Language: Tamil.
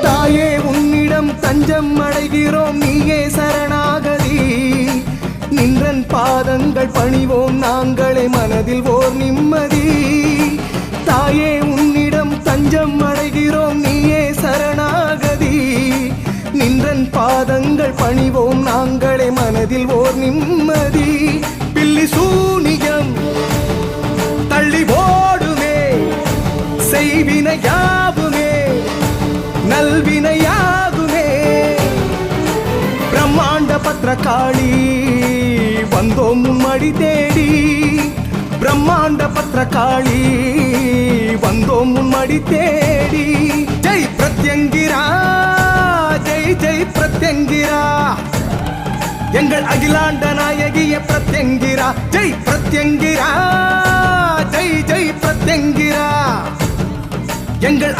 தாயே உன்னிடம் தஞ்சம் அடைகிறோம், நீயே சரணாகதி. நின்றன் பாதங்கள் பணிவோம் நாங்களே, மனதில் ஓர் நிம்மதி. தாயே உன்னிடம் தஞ்சம் அடைகிறோம், நீயே சரணாகதி. நின்றன் பாதங்கள் பணிவோம் நாங்களே, மனதில் ஓர் நிம்மதி. பில்லி சூனியம் தள்ளி ஓடுமே, செய்வினையாகுமே நல்வினையாகுமே. பிரம்மாண்ட பத்ரகாளி வந்தோம் உம்மடி தேடி, பிரம்மாண்ட பத்ரகாளி வந்தோம் உம்மடி தேடி. ஜெய் பிரத்யங்கிரா, ஜெய் ஜெய் பிரத்யங்கிரா, எங்கள் அகிலாண்ட நாயகிய பிரத்யங்கிரா. ஜெய் பிரத்யங்கிரா, ஜெய் ஜெய் பிரத்யங்கிரா, எங்கள்